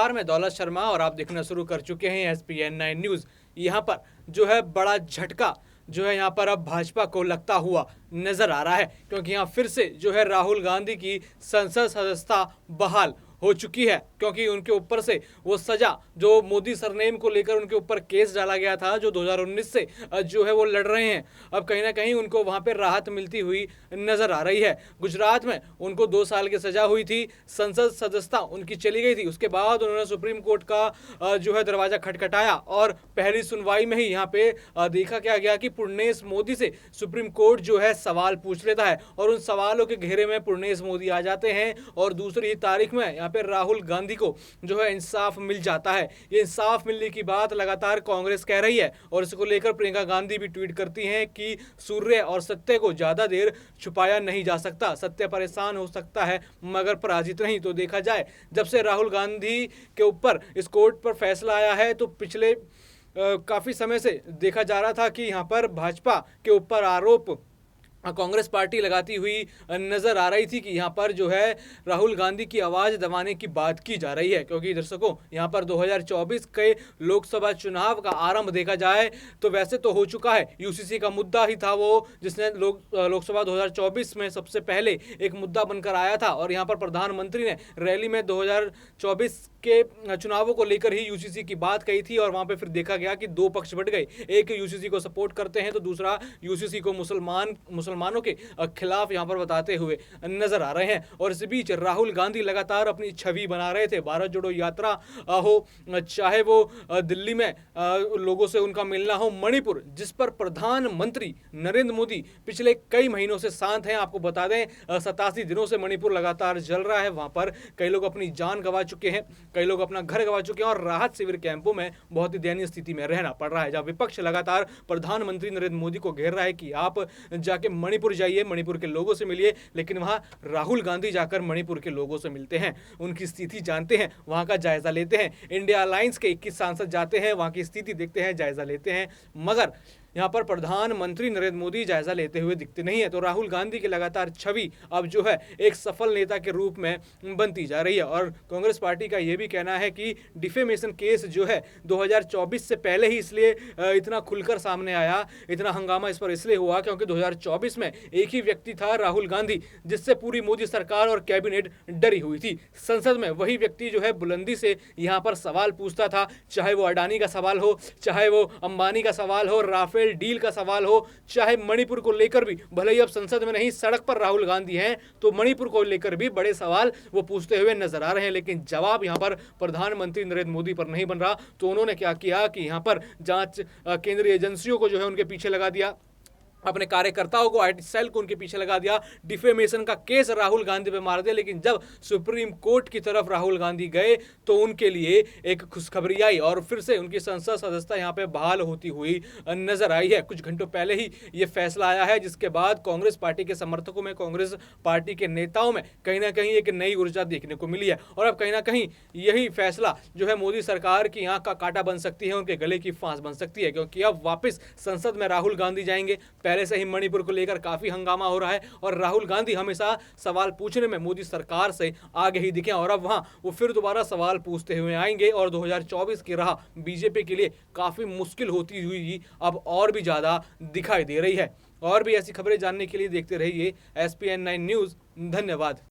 नमस्कार, मैं दौलत शर्मा और आप देखना शुरू कर चुके हैं SPN9 न्यूज़। यहाँ पर जो है बड़ा झटका जो है यहाँ पर अब भाजपा को लगता हुआ नजर आ रहा है, क्योंकि यहाँ फिर से जो है राहुल गांधी की संसद सदस्यता बहाल हो चुकी है, क्योंकि उनके ऊपर से वो सजा जो मोदी सरनेम को लेकर उनके ऊपर केस डाला गया था जो 2019 से जो है वो लड़ रहे हैं, अब कहीं ना कहीं उनको वहां पे राहत मिलती हुई नजर आ रही है। गुजरात में उनको 2 साल की सजा हुई थी, संसद सदस्यता उनकी चली गई थी। उसके बाद उन्होंने सुप्रीम कोर्ट का जो है दरवाजा खटखटाया और पहली सुनवाई में ही यहाँ पे देखा क्या गया कि पुर्णेश मोदी से सुप्रीम कोर्ट जो है सवाल पूछ लेता है और उन सवालों के घेरे में पुर्णेश मोदी आ जाते हैं और दूसरी ही तारीख में यहाँ पे राहुल गांधी को जो है इंसाफ मिल जाता है। ये इंसाफ मिलने की बात लगातार कांग्रेस कह रही है और इसको लेकर प्रियंका गांधी भी ट्वीट करती हैं कि सूर्य और सत्य को ज्यादा देर छुपाया नहीं जा सकता, सत्य परेशान हो सकता है मगर पराजित नहीं। तो देखा जाए जब से राहुल गांधी के ऊपर इस कोर्ट पर फैसला आया है तो पिछले काफी समय से देखा जा रहा था कि यहाँ पर भाजपा के ऊपर आरोप कांग्रेस पार्टी लगाती हुई नजर आ रही थी कि यहाँ पर जो है राहुल गांधी की आवाज दबाने की बात की जा रही है, क्योंकि दर्शकों यहाँ पर 2024 के लोकसभा चुनाव का आरंभ देखा जाए तो वैसे तो हो चुका है। यूसीसी का मुद्दा ही था वो जिसने लोकसभा 2024 में सबसे पहले एक मुद्दा बनकर आया था और यहाँ पर प्रधानमंत्री ने रैली में 2024 के चुनावों को लेकर ही यूसीसी की बात कही थी और वहां पे फिर देखा गया कि 2 पक्ष बढ़ गए, एक यूसीसी को सपोर्ट करते हैं तो दूसरा यूसीसी को मुसलमानों के खिलाफ यहां पर बताते हुए नजर आ रहे हैं। और इस बीच राहुल गांधी लगातार अपनी छवि बना रहे थे। भारत जोड़ो यात्रा हो, चाहे वो दिल्ली में लोगों से उनका मिलना हो, मणिपुर जिस पर प्रधानमंत्री नरेंद्र मोदी पिछले कई महीनों से शांत हैं। आपको बता दें 87 दिनों से मणिपुर लगातार जल रहा है, वहां पर कई लोग अपनी जान गंवा चुके हैं, कई लोग अपना घर गंवा चुके हैं और राहत शिविर कैंपों में बहुत ही दयनीय स्थिति में रहना पड़ रहा है। जब विपक्ष लगातार प्रधानमंत्री नरेंद्र मोदी को घेर रहा है कि आप जाके मणिपुर जाइए, मणिपुर के लोगों से मिलिए, लेकिन वहां राहुल गांधी जाकर मणिपुर के लोगों से मिलते हैं, उनकी स्थिति जानते हैं, वहां का जायजा लेते हैं। इंडिया अलायंस के 21 सांसद जाते हैं, वहां की स्थिति देखते हैं, जायजा लेते हैं, मगर यहाँ पर प्रधानमंत्री नरेंद्र मोदी जायजा लेते हुए दिखते नहीं है। तो राहुल गांधी की लगातार छवि अब जो है एक सफल नेता के रूप में बनती जा रही है और कांग्रेस पार्टी का यह भी कहना है कि डिफेमेशन केस जो है 2024 से पहले ही इसलिए इतना खुलकर सामने आया, इतना हंगामा इस पर इसलिए हुआ क्योंकि 2024 में एक ही व्यक्ति था राहुल गांधी जिससे पूरी मोदी सरकार और कैबिनेट डरी हुई थी। संसद में वही व्यक्ति जो है बुलंदी से यहाँ पर सवाल पूछता था, चाहे वो अडानी का सवाल हो, चाहे वो अंबानी का सवाल हो, राफेल डील का सवाल हो, चाहे मणिपुर को लेकर भी, भले ही अब संसद में नहीं सड़क पर राहुल गांधी हैं तो मणिपुर को लेकर भी बड़े सवाल वो पूछते हुए नजर आ रहे हैं। लेकिन जवाब यहां पर प्रधानमंत्री नरेंद्र मोदी पर नहीं बन रहा। तो उन्होंने क्या किया कि यहां पर जांच केंद्रीय एजेंसियों को जो है उनके पीछे लगा दिया, अपने कार्यकर्ताओं को, आईटी सेल को उनके पीछे लगा दिया, डिफेमेशन का केस राहुल गांधी पे मार दिया। लेकिन जब सुप्रीम कोर्ट की तरफ राहुल गांधी गए तो उनके लिए एक खुशखबरी आई और फिर से उनकी संसद सदस्यता यहाँ पे बहाल होती हुई नजर आई है। कुछ घंटों पहले ही ये फैसला आया है, जिसके बाद कांग्रेस पार्टी के समर्थकों में, कांग्रेस पार्टी के नेताओं में कहीं ना कहीं एक नई ऊर्जा देखने को मिली है और अब कहीं ना कहीं यही फैसला जो है मोदी सरकार की आंख का कांटा बन सकती है, उनके गले की फांस बन सकती है, क्योंकि अब वापस संसद में राहुल गांधी जाएंगे। पहले से ही मणिपुर को लेकर काफी हंगामा हो रहा है और राहुल गांधी हमेशा सवाल पूछने में मोदी सरकार से आगे ही दिखे और अब वहां वो फिर दोबारा सवाल पूछते हुए आएंगे और 2024 की राह बीजेपी के लिए काफी मुश्किल होती हुई अब और भी ज्यादा दिखाई दे रही है। और भी ऐसी खबरें जानने के लिए देखते रहिए SPN9 न्यूज़। धन्यवाद।